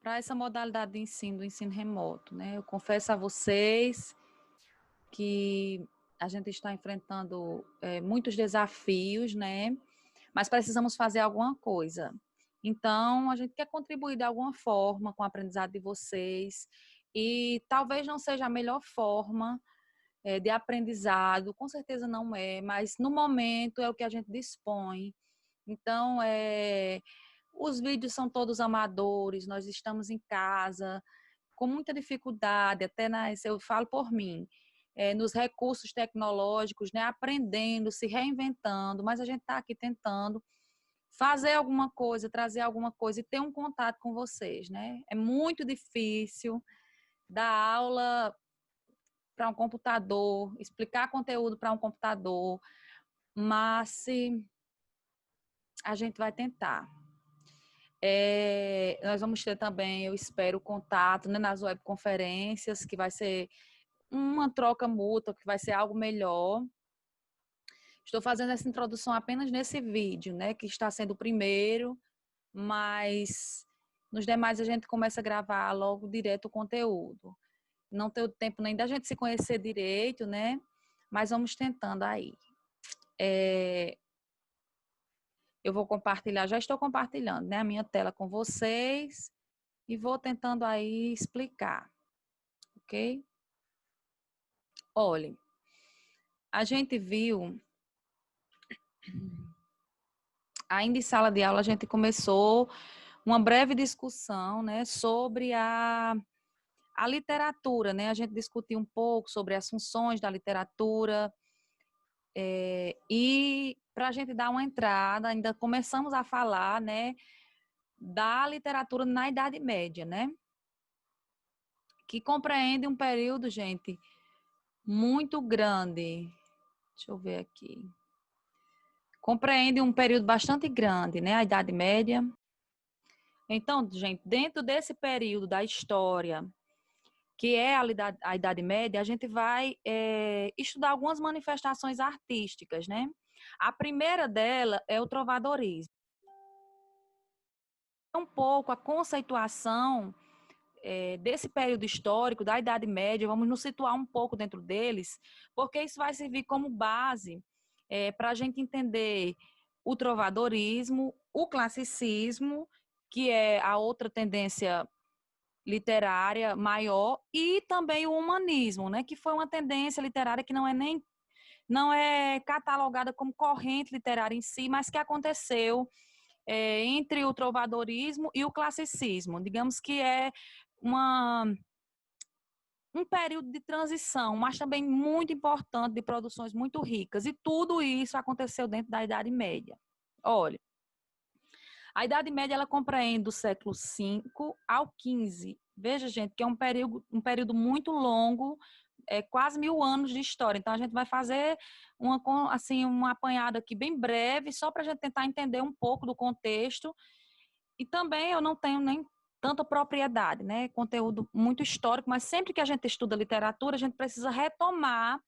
para essa modalidade de ensino, do ensino remoto, né? Eu confesso a vocês que a gente está enfrentando muitos desafios, né? Mas precisamos fazer alguma coisa. Então, a gente quer contribuir de alguma forma com o aprendizado de vocês e talvez não seja a melhor forma de aprendizado, com certeza não é, mas no momento é o que a gente dispõe. Então, os vídeos são todos amadores, nós estamos em casa, com muita dificuldade, eu falo por mim, nos recursos tecnológicos, né, aprendendo, se reinventando, mas a gente está aqui tentando fazer alguma coisa, trazer alguma coisa e ter um contato com vocês, né? É muito difícil dar aula para um computador, explicar conteúdo para um computador, mas a gente vai tentar. Nós vamos ter também, eu espero, contato, né, nas webconferências, que vai ser uma troca mútua, que vai ser algo melhor. Estou fazendo essa introdução apenas nesse vídeo, né, que está sendo o primeiro, mas nos demais a gente começa a gravar logo direto o conteúdo. Não tem o tempo nem da gente se conhecer direito, né, mas vamos tentando aí. Eu vou compartilhar, já estou compartilhando, né, a minha tela com vocês e vou tentando aí explicar, ok? Olhem, a gente viu, ainda em sala de aula, a gente começou uma breve discussão, né, sobre a literatura, né? A gente discutiu um pouco sobre as funções da literatura e para a gente dar uma entrada, ainda começamos a falar, né, da literatura na Idade Média, né? Que compreende um período, gente, muito grande. Deixa eu ver aqui. Compreende um período bastante grande, né? A Idade Média. Então, gente, dentro desse período da história, que é a Idade Média, a gente vai estudar algumas manifestações artísticas, né? A primeira dela é o trovadorismo. Um pouco a conceituação desse período histórico, da Idade Média, vamos nos situar um pouco dentro deles, porque isso vai servir como base para a gente entender o trovadorismo, o classicismo, que é a outra tendência literária maior, e também o humanismo, né, que foi uma tendência literária que não é catalogada como corrente literária em si, mas que aconteceu entre o trovadorismo e o classicismo. Digamos que é um período de transição, mas também muito importante, de produções muito ricas. E tudo isso aconteceu dentro da Idade Média. Olha, a Idade Média ela compreende do século V ao XV. Veja, gente, que é um período muito longo, quase 1000 anos de história. Então, a gente vai fazer uma apanhada aqui bem breve, só para a gente tentar entender um pouco do contexto. E também eu não tenho nem tanta propriedade, né? Conteúdo muito histórico, mas sempre que a gente estuda literatura, a gente precisa retomar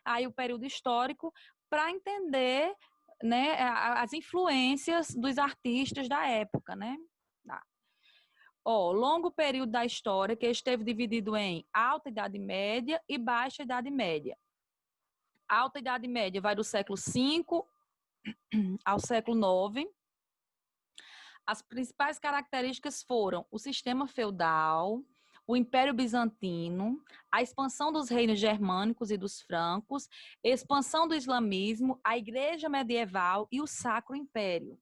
aí o período histórico para entender, né, as influências dos artistas da época, né? Tá. Longo período da história que esteve dividido em Alta Idade Média e Baixa Idade Média. A Alta Idade Média vai do século V ao século IX. As principais características foram o sistema feudal, o Império Bizantino, a expansão dos reinos germânicos e dos francos, expansão do islamismo, a Igreja medieval e o Sacro Império.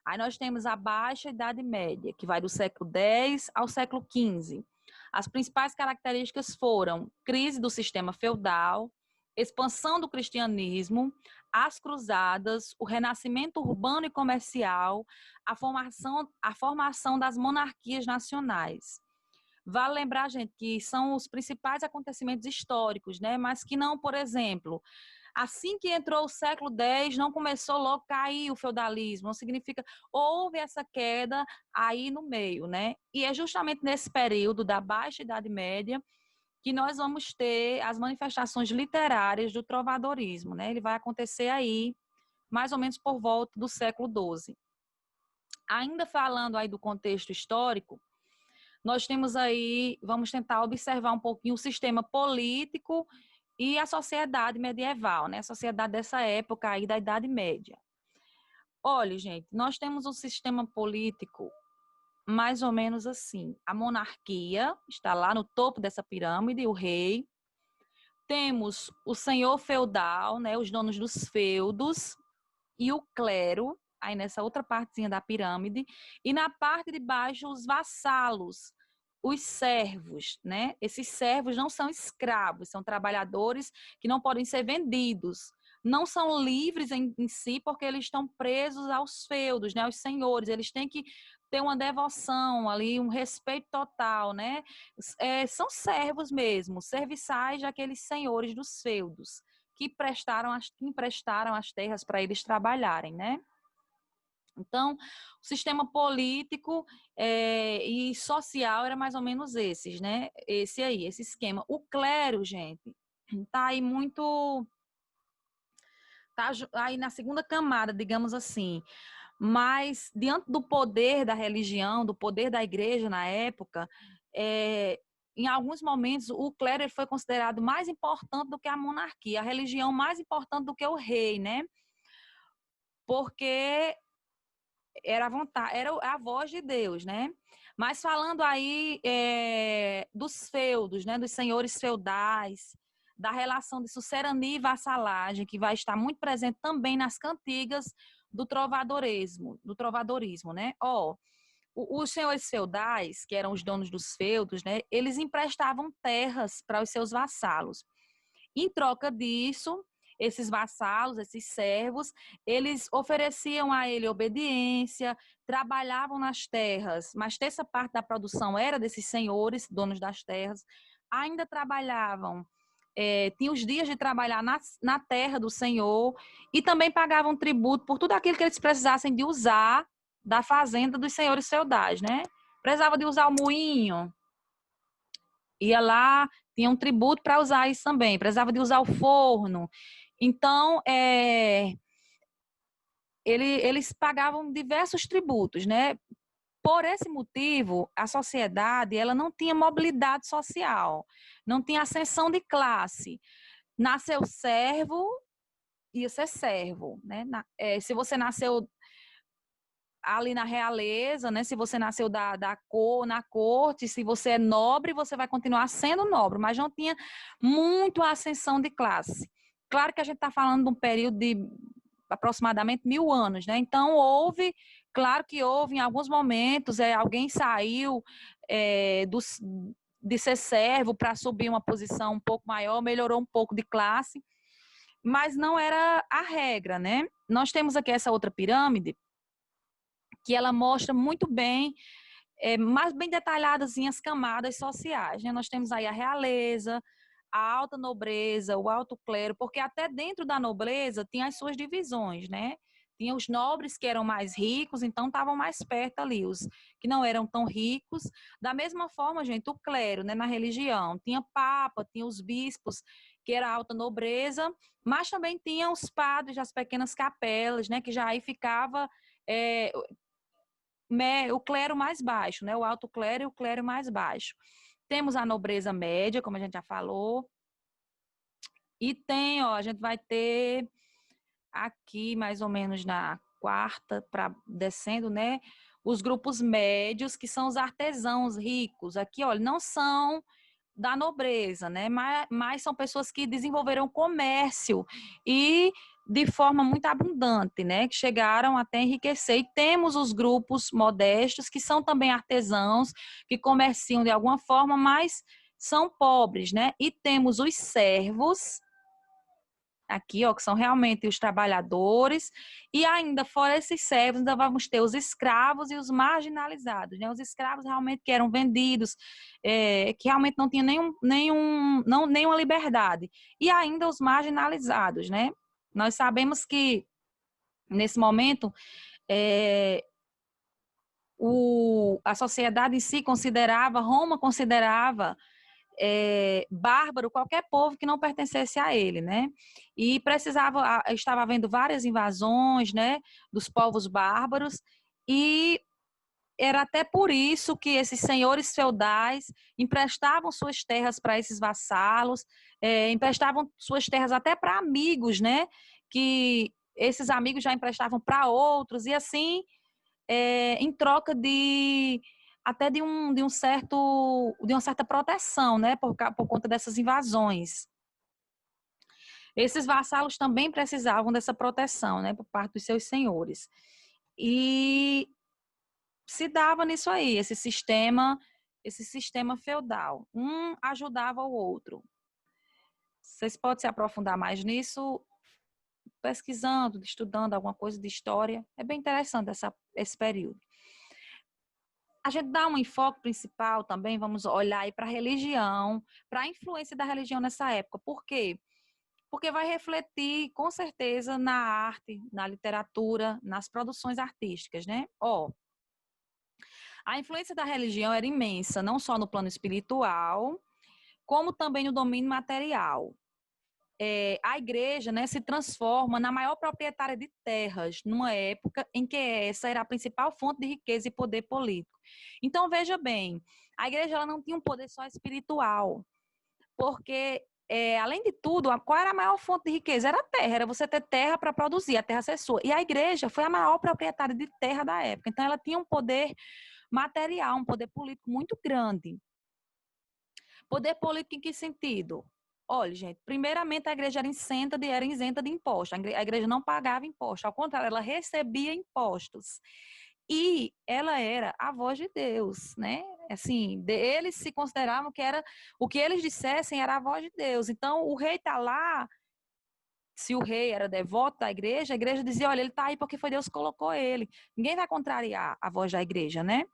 Aí nós temos a Baixa Idade Média, que vai do século X ao século XV. As principais características foram crise do sistema feudal, expansão do cristianismo, as cruzadas, o renascimento urbano e comercial, a formação das monarquias nacionais. Vale lembrar, gente, que são os principais acontecimentos históricos, né? Mas que não, por exemplo, assim que entrou o século X, não começou logo a cair o feudalismo, não significa, houve essa queda aí no meio, né? E é justamente nesse período da Baixa Idade Média que nós vamos ter as manifestações literárias do trovadorismo, né? Ele vai acontecer aí, mais ou menos por volta do século XII. Ainda falando aí do contexto histórico, nós temos aí, vamos tentar observar um pouquinho o sistema político e a sociedade medieval, né? A sociedade dessa época aí da Idade Média. Olha, gente, nós temos um sistema político mais ou menos assim. A monarquia está lá no topo dessa pirâmide, o rei. Temos o senhor feudal, né, os donos dos feudos, e o clero, aí nessa outra partezinha da pirâmide, e na parte de baixo os vassalos, os servos, né? Esses servos não são escravos, são trabalhadores que não podem ser vendidos. Não são livres em si, porque eles estão presos aos feudos, né? Aos senhores. Eles têm que ter uma devoção ali, um respeito total, né? São servos mesmo, serviçais daqueles senhores dos feudos que emprestaram as terras para eles trabalharem, né? Então, o sistema político e social era mais ou menos esses, né? Esse esquema. O clero, gente, tá aí muito, tá aí na segunda camada, digamos assim. Mas diante do poder da religião, do poder da igreja na época, em alguns momentos o clero foi considerado mais importante do que a monarquia, a religião mais importante do que o rei, né? Porque era a vontade, era a voz de Deus, né? Mas falando aí dos feudos, né? Dos senhores feudais, da relação de sucerania e vassalagem, que vai estar muito presente também nas cantigas do trovadorismo, né? Os senhores feudais, que eram os donos dos feudos, né? Eles emprestavam terras para os seus vassalos. Em troca disso, esses vassalos, esses servos, eles ofereciam a ele obediência, trabalhavam nas terras, mas terça parte da produção era desses senhores, donos das terras, ainda trabalhavam, tinham os dias de trabalhar na terra do senhor e também pagavam tributo por tudo aquilo que eles precisassem de usar da fazenda dos senhores feudais, né? Precisava de usar o moinho, ia lá, tinha um tributo para usar isso também, precisava de usar o forno. Então, eles pagavam diversos tributos, né? Por esse motivo, a sociedade ela não tinha mobilidade social, não tinha ascensão de classe. Nasceu servo, ia ser servo, né? Se você nasceu ali na realeza, né? Se você nasceu na corte, se você é nobre, você vai continuar sendo nobre, mas não tinha muito a ascensão de classe. Claro que a gente está falando de um período de aproximadamente 1000 anos, né? Então claro que houve em alguns momentos, alguém saiu de ser servo para subir uma posição um pouco maior, melhorou um pouco de classe, mas não era a regra, né? Nós temos aqui essa outra pirâmide, que ela mostra muito bem, mais bem detalhadas as camadas sociais, né? Nós temos aí a realeza, a alta nobreza, o alto clero, porque até dentro da nobreza tinha as suas divisões, né? Tinha os nobres que eram mais ricos, então estavam mais perto ali, os que não eram tão ricos. Da mesma forma, gente, o clero, né, na religião, tinha papa, tinha os bispos, que era a alta nobreza, mas também tinha os padres das pequenas capelas, né, que já aí ficava o clero mais baixo, né? O alto clero e o clero mais baixo. Temos a nobreza média, como a gente já falou. E a gente vai ter aqui, mais ou menos na quarta, para descendo, né? Os grupos médios, que são os artesãos ricos. Aqui, olha, não são da nobreza, né? Mas são pessoas que desenvolveram comércio e de forma muito abundante, né? Que chegaram até enriquecer. E temos os grupos modestos, que são também artesãos, que comerciam de alguma forma, mas são pobres, né? E temos os servos, aqui, ó, que são realmente os trabalhadores, e ainda fora esses servos, ainda vamos ter os escravos e os marginalizados, né? Os escravos realmente que eram vendidos, que realmente não tinham nenhuma liberdade, e ainda os marginalizados, né? Nós sabemos que, nesse momento, a sociedade em si Roma considerava bárbaro qualquer povo que não pertencesse a ele, né? E estava havendo várias invasões, né, dos povos bárbaros, e era até por isso que esses senhores feudais emprestavam suas terras para esses vassalos, emprestavam suas terras até para amigos, né? Que esses amigos já emprestavam para outros, e assim, em troca de até de uma certa proteção, né? Por conta dessas invasões. Esses vassalos também precisavam dessa proteção, né? Por parte dos seus senhores. E se dava nisso aí, esse sistema feudal. Um ajudava o outro. Vocês podem se aprofundar mais nisso, pesquisando, estudando alguma coisa de história. É bem interessante esse período. A gente dá um enfoque principal também, vamos olhar aí para a religião, para a influência da religião nessa época. Por quê? Porque vai refletir, com certeza, na arte, na literatura, nas produções artísticas, né? A influência da religião era imensa, não só no plano espiritual, como também no domínio material. A igreja, né, se transforma na maior proprietária de terras, numa época em que essa era a principal fonte de riqueza e poder político. Então, veja bem, a igreja ela não tinha um poder só espiritual, porque, além de tudo, qual era a maior fonte de riqueza? Era a terra, era você ter terra para produzir, a terra ser sua. E a igreja foi a maior proprietária de terra da época, então ela tinha um poder material, um poder político muito grande. Poder político em que sentido? Olha, gente, primeiramente a igreja era isenta de impostos. A igreja não pagava imposto, ao contrário, ela recebia impostos. E ela era a voz de Deus, né? Assim, eles se consideravam que era o que eles dissessem era a voz de Deus. Então, o rei está lá. Se o rei era devoto da igreja, a igreja dizia, olha, ele está aí porque foi Deus que colocou ele. Ninguém vai contrariar a voz da igreja, né?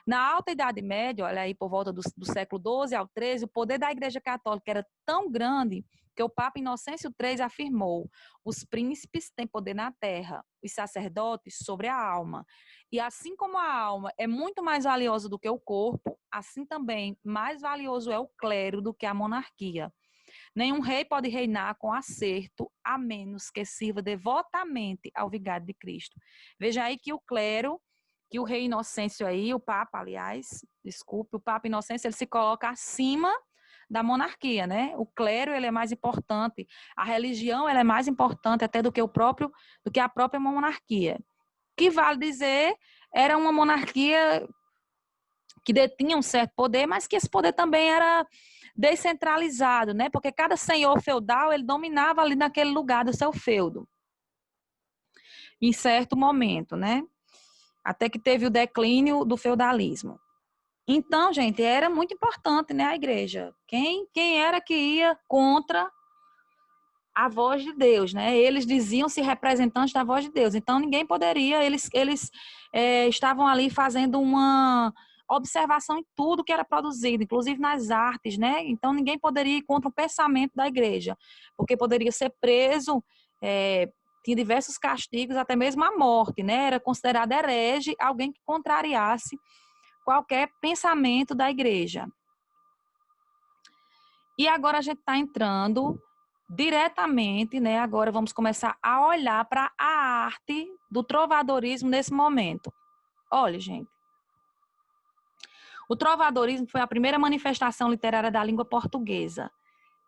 Na Alta Idade Média, olha aí, por volta do século XII ao XIII, o poder da Igreja Católica era tão grande que o Papa Inocêncio III afirmou: os príncipes têm poder na terra, os sacerdotes sobre a alma. E assim como a alma é muito mais valiosa do que o corpo, assim também mais valioso é o clero do que a monarquia. Nenhum rei pode reinar com acerto, a menos que sirva devotamente ao vigário de Cristo. Veja aí que o clero, que o rei Inocêncio aí, o Papa, aliás, desculpe, o Papa Inocêncio, ele se coloca acima da monarquia, né? O clero, ele é mais importante, a religião, ela é mais importante até do que a própria monarquia. Que vale dizer, era uma monarquia que detinha um certo poder, mas que esse poder também era descentralizado, né? Porque cada senhor feudal, ele dominava ali naquele lugar do seu feudo. Em certo momento, né? Até que teve o declínio do feudalismo. Então, gente, era muito importante, né, a igreja. Quem era que ia contra a voz de Deus, né? Eles diziam-se representantes da voz de Deus. Então, ninguém poderia, eles estavam ali fazendo uma observação em tudo que era produzido, inclusive nas artes, né? Então, ninguém poderia ir contra o pensamento da igreja, porque poderia ser preso, tinha diversos castigos, até mesmo a morte, né? Era considerado herege alguém que contrariasse qualquer pensamento da igreja. E agora a gente está entrando diretamente, né? Agora vamos começar a olhar para a arte do trovadorismo nesse momento. Olha, gente. O trovadorismo foi a primeira manifestação literária da língua portuguesa.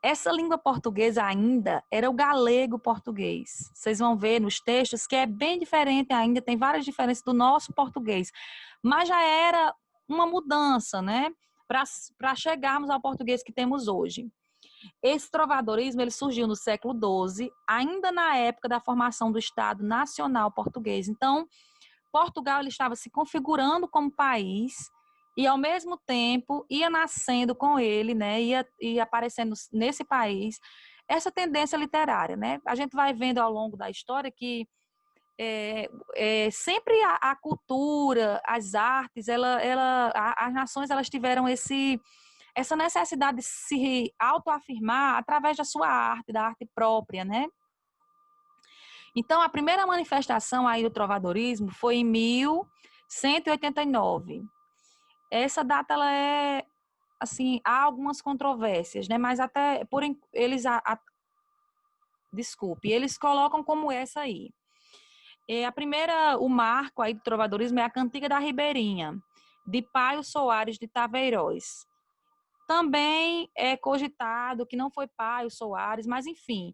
Essa língua portuguesa ainda era o galego português. Vocês vão ver nos textos que é bem diferente ainda, tem várias diferenças do nosso português. Mas já era uma mudança, né? Para chegarmos ao português que temos hoje. Esse trovadorismo ele surgiu no século XII, ainda na época da formação do Estado Nacional Português. Então, Portugal ele estava se configurando como país e, ao mesmo tempo, ia nascendo com ele, né? Ia aparecendo nesse país essa tendência literária, né? A gente vai vendo ao longo da história que sempre a cultura, as artes, as nações elas tiveram essa necessidade de se autoafirmar através da sua arte, da arte própria, né? Então, a primeira manifestação aí do trovadorismo foi em 1189. Essa data, ela é, assim, há algumas controvérsias, né? Mas até, eles colocam como essa aí. O marco aí do trovadorismo é a Cantiga da Ribeirinha, de Paio Soares de Taveiroz. Também é cogitado que não foi Paio Soares, mas enfim,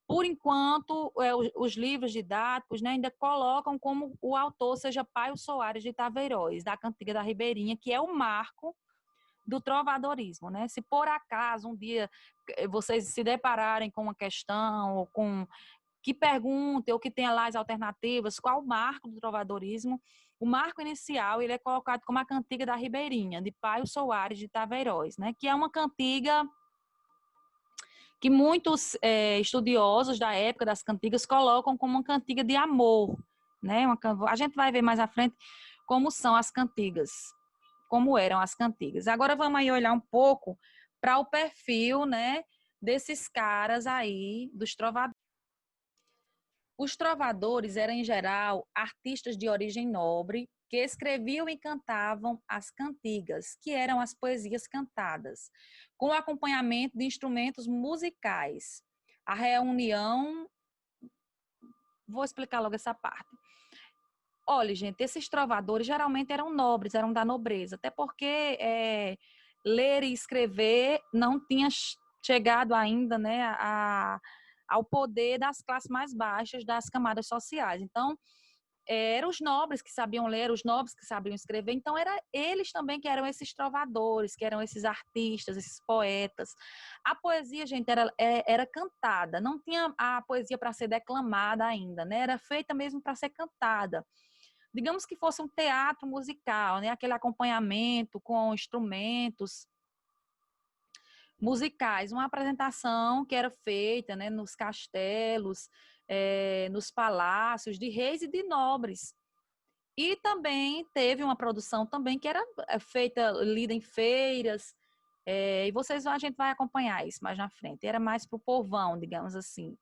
por enquanto, os livros didáticos, né, ainda colocam como o autor seja Paio Soares de Taveiroz, da Cantiga da Ribeirinha, que é o marco do trovadorismo, né? Se por acaso um dia vocês se depararem com uma questão ou com que pergunte ou que tenha lá as alternativas, qual o marco do trovadorismo? O marco inicial ele é colocado como a Cantiga da Ribeirinha, de Paio Soares de Taveiroz, né? Que é uma cantiga que muitos estudiosos da época das cantigas colocam como uma cantiga de amor, né? A gente vai ver mais à frente como são as cantigas, como eram as cantigas. Agora vamos aí olhar um pouco para o perfil, né, desses caras aí, dos trovadores. Os trovadores eram, em geral, artistas de origem nobre que escreviam e cantavam as cantigas, que eram as poesias cantadas, com acompanhamento de instrumentos musicais. A reunião... Vou explicar logo essa parte. Olha, gente, esses trovadores geralmente eram nobres, eram da nobreza, até porque ler e escrever não tinha chegado ainda, né, ao poder das classes mais baixas das camadas sociais. Então, eram os nobres que sabiam ler, os nobres que sabiam escrever, então eram eles também que eram esses trovadores, que eram esses artistas, esses poetas. A poesia, gente, era cantada, não tinha a poesia para ser declamada ainda, né? Era feita mesmo para ser cantada. Digamos que fosse um teatro musical, né? Aquele acompanhamento com instrumentos musicais, uma apresentação que era feita, né, nos castelos, nos palácios de reis e de nobres. E também teve uma produção também que era feita, lida em feiras, e a gente vai acompanhar isso mais na frente. Era mais para o povão, digamos assim.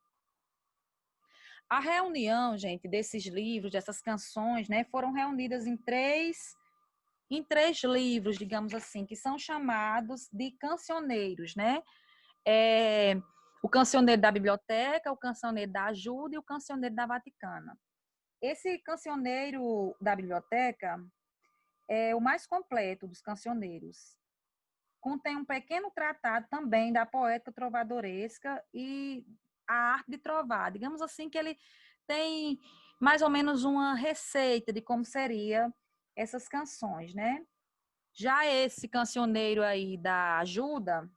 A reunião, gente, desses livros, dessas canções, né, foram reunidas em três livros, digamos assim, que são chamados de cancioneiros, né? O cancioneiro da biblioteca, o cancioneiro da ajuda e o cancioneiro da Vaticana. Esse cancioneiro da biblioteca é o mais completo dos cancioneiros. Contém um pequeno tratado também da poética trovadoresca e a arte de trovar. Digamos assim que ele tem mais ou menos uma receita de como seria essas canções, né? Já esse cancioneiro aí da ajuda,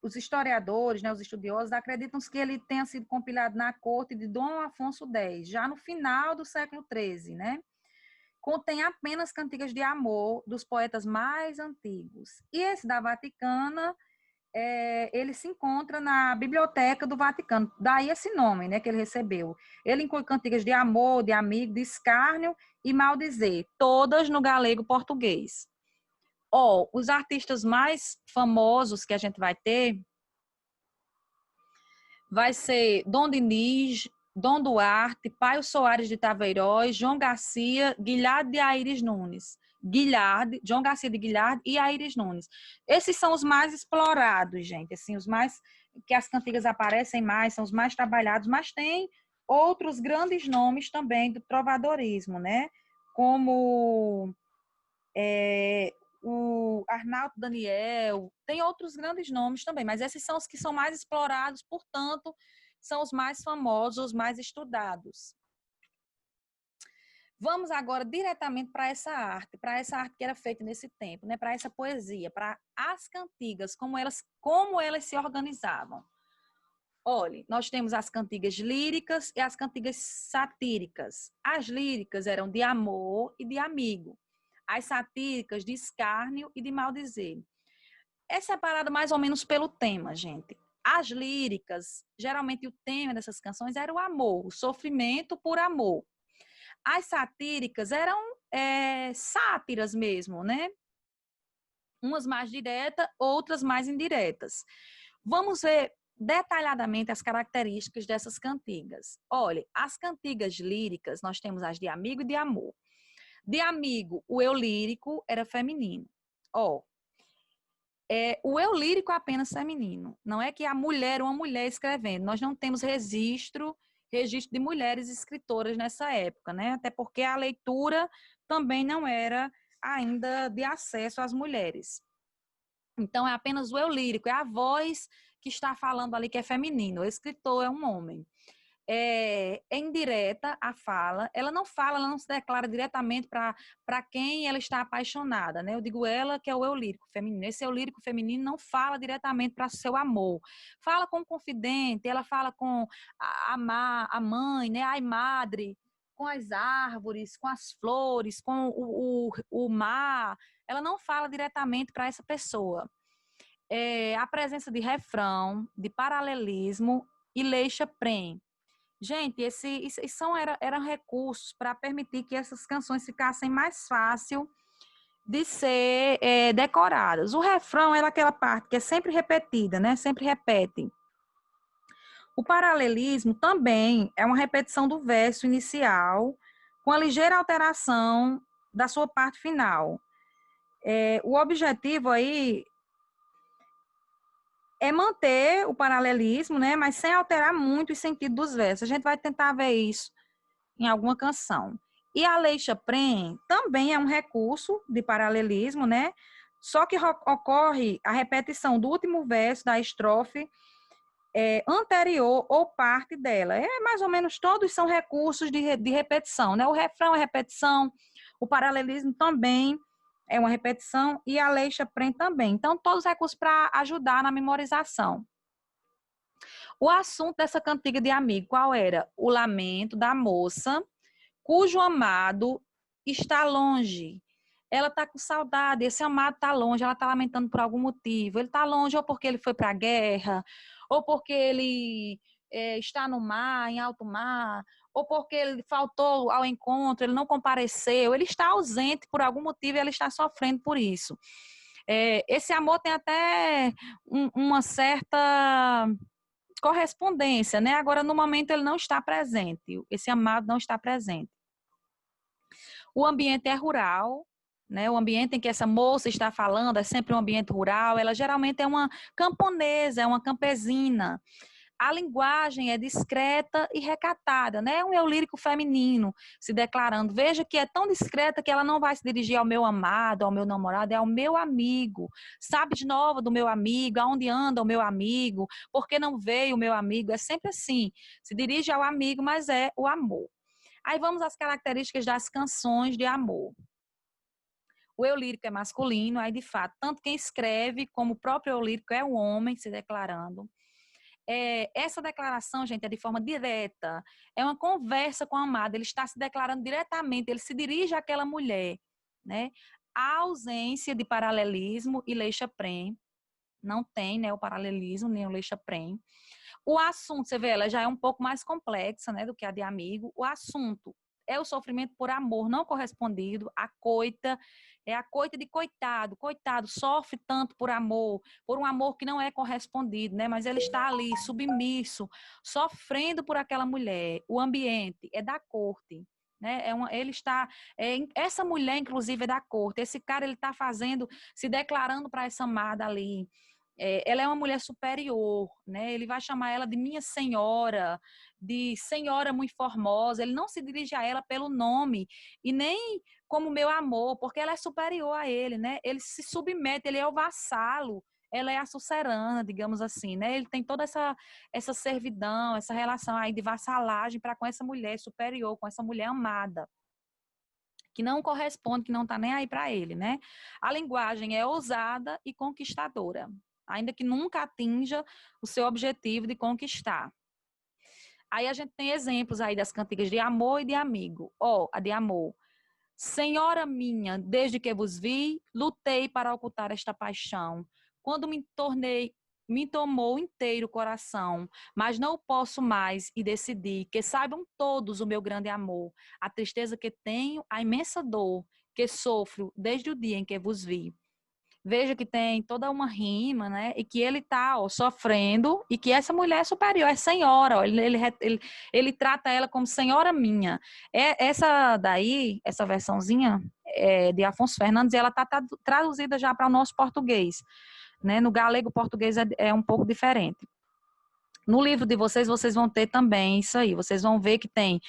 os historiadores, né, os estudiosos, acreditam que ele tenha sido compilado na corte de Dom Afonso X, já no final do século XIII, né? Contém apenas cantigas de amor dos poetas mais antigos. E esse da Vaticana, ele se encontra na Biblioteca do Vaticano, daí esse nome, né, que ele recebeu. Ele inclui cantigas de amor, de amigo, de escárnio e maldizer, todas no galego português. Os artistas mais famosos que a gente vai ter vai ser Dom Diniz, Dom Duarte, Paio Soares de Taveiroz, João Garcia, Guilherme de Aires Nunes. João Garcia de Guilherme e Aires Nunes. Esses são os mais explorados, gente, assim, os mais que as cantigas aparecem mais, são os mais trabalhados, mas tem outros grandes nomes também do trovadorismo, né? Como o Arnaldo Daniel, tem outros grandes nomes também, mas esses são os que são mais explorados, portanto, são os mais famosos, os mais estudados. Vamos agora diretamente para essa arte que era feita nesse tempo, né? Para essa poesia, para as cantigas, como elas se organizavam. Olha, nós temos as cantigas líricas e as cantigas satíricas. As líricas eram de amor e de amigo. As satíricas de escárnio e de maldizer. É separado mais ou menos pelo tema, gente. As líricas, geralmente o tema dessas canções era o amor, o sofrimento por amor. As satíricas eram sátiras mesmo, né? Umas mais diretas, outras mais indiretas. Vamos ver detalhadamente as características dessas cantigas. Olha, as cantigas líricas, nós temos as de amigo e de amor. De amigo, o eu lírico era feminino. O eu lírico é apenas feminino. Não é que a mulher, uma mulher escrevendo. Nós não temos registro de mulheres escritoras nessa época, né? Até porque a leitura também não era ainda de acesso às mulheres. Então, é apenas o eu lírico, é a voz que está falando ali que é feminino. O escritor é um homem. É indireta a fala, ela não se declara diretamente para quem ela está apaixonada, né? Eu digo ela que é o eu lírico feminino. Esse eu lírico feminino não fala diretamente para seu amor. Fala com o confidente, ela fala com a mãe, né? Ai, madre, com as árvores, com as flores, com o mar. Ela não fala diretamente para essa pessoa. A presença de refrão, de paralelismo e leixa prem. Gente, esses eram recursos para permitir que essas canções ficassem mais fácil de ser decoradas. O refrão era aquela parte que é sempre repetida, né? Sempre repete. O paralelismo também é uma repetição do verso inicial com a ligeira alteração da sua parte final. O objetivo aí é manter o paralelismo, né? Mas sem alterar muito o sentido dos versos. A gente vai tentar ver isso em alguma canção. E a leixa prem também é um recurso de paralelismo, né? Só que ocorre a repetição do último verso da estrofe anterior ou parte dela. Mais ou menos todos são recursos de repetição, né? O refrão é repetição, o paralelismo também é uma repetição e a leixa prem também. Então, todos os recursos para ajudar na memorização. O assunto dessa cantiga de amigo, qual era? O lamento da moça cujo amado está longe. Ela está com saudade, esse amado está longe, ela está lamentando por algum motivo. Ele está longe ou porque ele foi para a guerra, ou porque ele está no mar, em alto mar, ou porque ele faltou ao encontro, ele não compareceu, ele está ausente por algum motivo e ela está sofrendo por isso. Esse amor tem até uma certa correspondência, né? Agora, no momento, ele não está presente, esse amado não está presente. O ambiente é rural, né? O ambiente em que essa moça está falando é sempre um ambiente rural. Ela geralmente é uma camponesa, é uma campesina. A linguagem é discreta e recatada, né? É um eu lírico feminino se declarando. Veja que é tão discreta que ela não vai se dirigir ao meu amado, ao meu namorado, é ao meu amigo. Sabe de novo do meu amigo, aonde anda o meu amigo, por que não veio o meu amigo? É sempre assim. Se dirige ao amigo, mas é o amor. Aí vamos às características das canções de amor. O eu lírico é masculino, aí de fato, tanto quem escreve como o próprio eu lírico é um homem se declarando. Essa declaração, gente, é de forma direta, é uma conversa com a amada, ele está se declarando diretamente, ele se dirige àquela mulher, né? A ausência de paralelismo e leixa prem, não tem, né, o paralelismo nem o leixa prem. O assunto, você vê, ela já é um pouco mais complexa, né, do que a de amigo. O assunto é o sofrimento por amor não correspondido, a coita, é a coita de coitado. Coitado, sofre tanto por um amor que não é correspondido, né? Mas ele está ali, submisso, sofrendo por aquela mulher. O ambiente é da corte. Né? Ele está, essa mulher, inclusive, é da corte. Esse cara, ele está fazendo, se declarando para essa amada ali. Ela é uma mulher superior, né? Ele vai chamar ela de minha senhora, de senhora muito formosa. Ele não se dirige a ela pelo nome e nem como meu amor, porque ela é superior a ele, né? Ele se submete, ele é o vassalo, ela é a sucerana, digamos assim, né? Ele tem toda essa servidão, essa relação aí de vassalagem para com essa mulher superior, com essa mulher amada, que não corresponde, que não está nem aí para ele, né? A linguagem é ousada e conquistadora, ainda que nunca atinja o seu objetivo de conquistar. Aí a gente tem exemplos aí das cantigas de amor e de amigo. A de amor. Senhora minha, desde que vos vi, lutei para ocultar esta paixão. Quando me tomou inteiro o coração, mas não posso mais e decidi que saibam todos o meu grande amor, a tristeza que tenho, a imensa dor que sofro desde o dia em que vos vi. Veja que tem toda uma rima, né? E que ele tá sofrendo e que essa mulher é superior, é senhora. Ele trata ela como senhora minha. Essa daí, essa versãozinha de Afonso Fernandes, ela tá traduzida já para o nosso português. né? No galego português é um pouco diferente. No livro de vocês, vocês vão ter também isso aí. Vocês vão ver que tem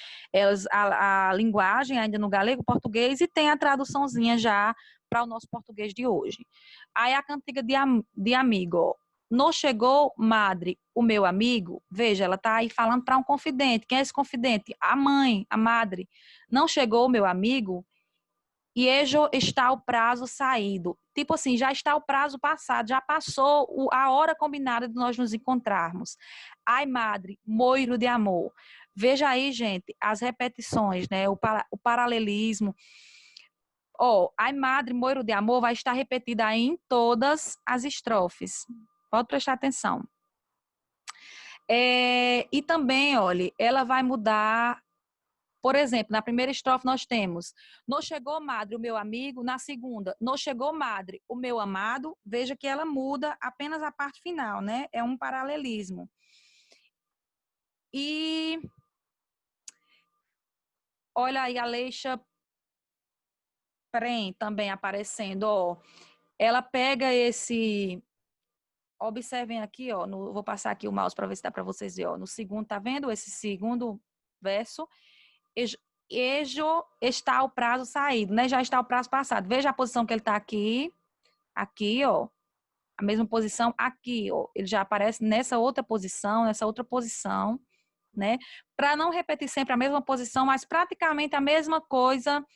a linguagem ainda no galego português e tem a traduçãozinha já para o nosso português de hoje. Aí a cantiga de amigo. Não chegou, madre, o meu amigo. Veja, ela está aí falando para um confidente. Quem é esse confidente? A mãe, a madre. Não chegou, meu amigo, e ejo está o prazo saído. Tipo assim, já está o prazo passado, já passou a hora combinada de nós nos encontrarmos. Ai, madre, moiro de amor. Veja aí, gente, as repetições, né? O paralelismo. Ó, ai, madre, moiro de amor vai estar repetida aí em todas as estrofes. Pode prestar atenção. E também, olha, ela vai mudar. Por exemplo, na primeira estrofe nós temos: não chegou, madre, o meu amigo. Na segunda, não chegou, madre, o meu amado. Veja que ela muda apenas a parte final, né? É um paralelismo. E olha aí a Leixa Prem também aparecendo, ó. Ela pega esse. Observem aqui, ó. Vou passar aqui o mouse para ver se dá para vocês verem, ó. No segundo, tá vendo esse segundo verso? Ejo está o prazo saído, né? Já está o prazo passado. Veja a posição que ele está aqui, ó. A mesma posição aqui, ó. Ele já aparece nessa outra posição, né? Para não repetir sempre a mesma posição, mas praticamente a mesma coisa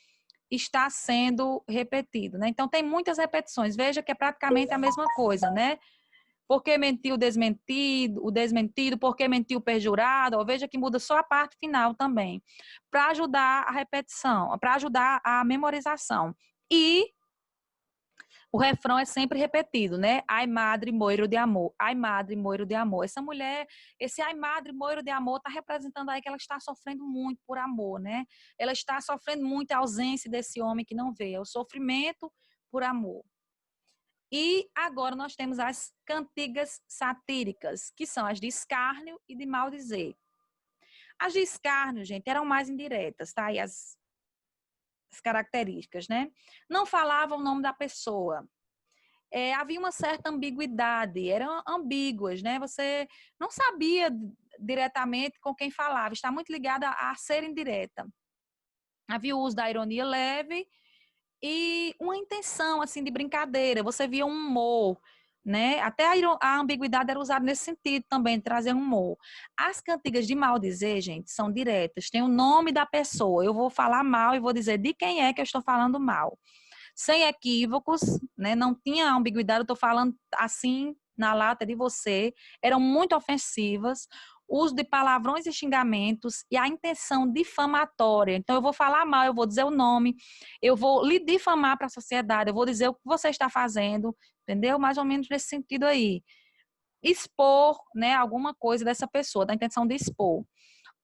está sendo repetido, né? Então tem muitas repetições. Veja que é praticamente a mesma coisa, né? Por que mentiu o desmentido, por que mentiu o perjurado? Ó, veja que muda só a parte final também, para ajudar a repetição, para ajudar a memorização. E o refrão é sempre repetido, né? Ai, madre, moiro de amor. Ai, madre, moiro de amor. Essa mulher, esse ai, madre, moiro de amor, está representando aí que ela está sofrendo muito por amor, né? Ela está sofrendo muito a ausência desse homem que não vê. É o sofrimento por amor. E agora nós temos as cantigas satíricas, que são as de escárnio e de maldizer. As de escárnio, gente, eram mais indiretas, tá? E as características, né? Não falavam o nome da pessoa. Havia uma certa ambiguidade, eram ambíguas, né? Você não sabia diretamente com quem falava, está muito ligada a ser indireta. Havia o uso da ironia leve e uma intenção, assim, de brincadeira. Você via um humor, né? Até a ambiguidade era usada nesse sentido também, de trazer um humor. As cantigas de maldizer, gente, são diretas. Tem o nome da pessoa. Eu vou falar mal e vou dizer de quem é que eu estou falando mal. Sem equívocos, né? Não tinha ambiguidade. Eu estou falando assim na lata de você. Eram muito ofensivas. Uso de palavrões e xingamentos e a intenção difamatória. Então, eu vou falar mal, eu vou dizer o nome, eu vou lhe difamar para a sociedade, eu vou dizer o que você está fazendo, entendeu? Mais ou menos nesse sentido aí. Expor, né, alguma coisa dessa pessoa, da intenção de expor.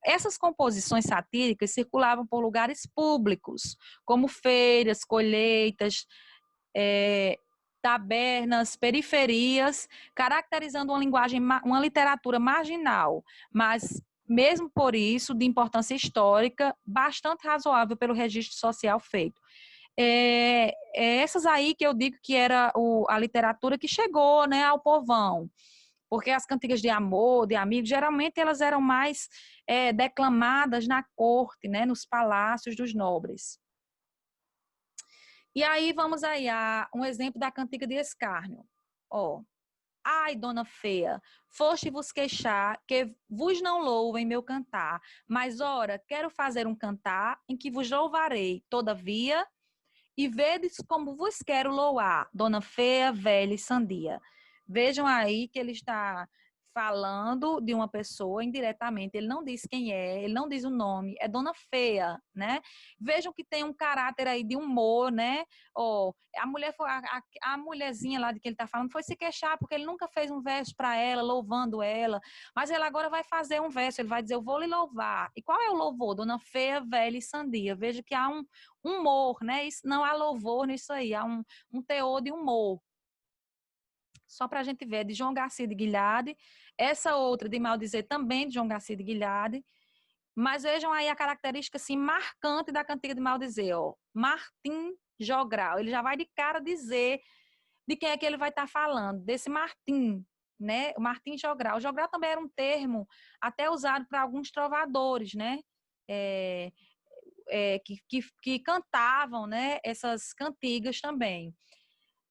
Essas composições satíricas circulavam por lugares públicos, como feiras, colheitas, tabernas, periferias, caracterizando uma linguagem, uma literatura marginal, mas mesmo por isso, de importância histórica, bastante razoável pelo registro social feito. Essas aí que eu digo que era a literatura que chegou, né, ao povão, porque as cantigas de amor, de amigos, geralmente elas eram mais declamadas na corte, né, nos palácios dos nobres. E aí vamos aí a um exemplo da cantiga de escárnio. Ó, ai, dona feia, foste vos queixar, que vos não louvem meu cantar, mas ora, quero fazer um cantar em que vos louvarei, todavia, e vedes como vos quero louvar, dona feia, velha e sandia. Vejam aí que ele está falando de uma pessoa indiretamente, ele não diz quem é, ele não diz o nome, é dona feia, né? Vejam que tem um caráter aí de humor, né? Oh, a mulher foi a mulherzinha lá de que ele está falando foi se queixar porque ele nunca fez um verso para ela, louvando ela, mas ele agora vai fazer um verso, ele vai dizer, eu vou lhe louvar. E qual é o louvor? Dona feia, velha e sandia. Veja que há um humor, né? Isso, não há louvor nisso aí, há um teor de humor. Só para a gente ver, de João Garcia de Guilhade, essa outra de Maldizer também de João Garcia de Guilhade, mas vejam aí a característica assim, marcante da cantiga de Maldizer, ó. Martim Jogral, ele já vai de cara dizer de quem é que ele vai estar falando? Desse Martim, né? O Martim Jogral. O Jogral também era um termo até usado para alguns trovadores, né? É, que cantavam, né? Essas cantigas também.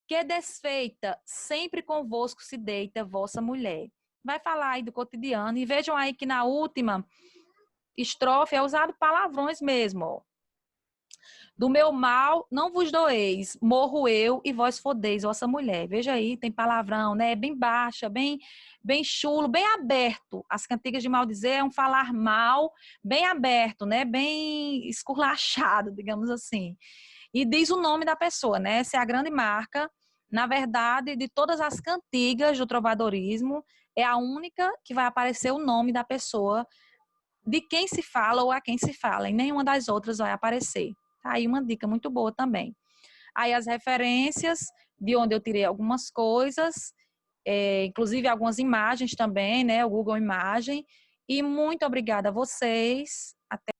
Que desfeita, sempre convosco se deita vossa mulher. Vai falar aí do cotidiano. E vejam aí que na última estrofe é usado palavrões mesmo, ó. Do meu mal não vos doeis, morro eu e vós fodeis vossa mulher. Veja aí, tem palavrão, né? Bem baixa, bem chulo, bem aberto. As cantigas de maldizer é um falar mal, bem aberto, né? Bem esculachado, digamos assim. E diz o nome da pessoa, né? Essa é a grande marca. Na verdade, de todas as cantigas do trovadorismo, é a única que vai aparecer o nome da pessoa, de quem se fala ou a quem se fala. Em nenhuma das outras vai aparecer. Tá aí uma dica muito boa também. Aí as referências, de onde eu tirei algumas coisas, inclusive algumas imagens também, né? O Google Imagem. E muito obrigada a vocês. Até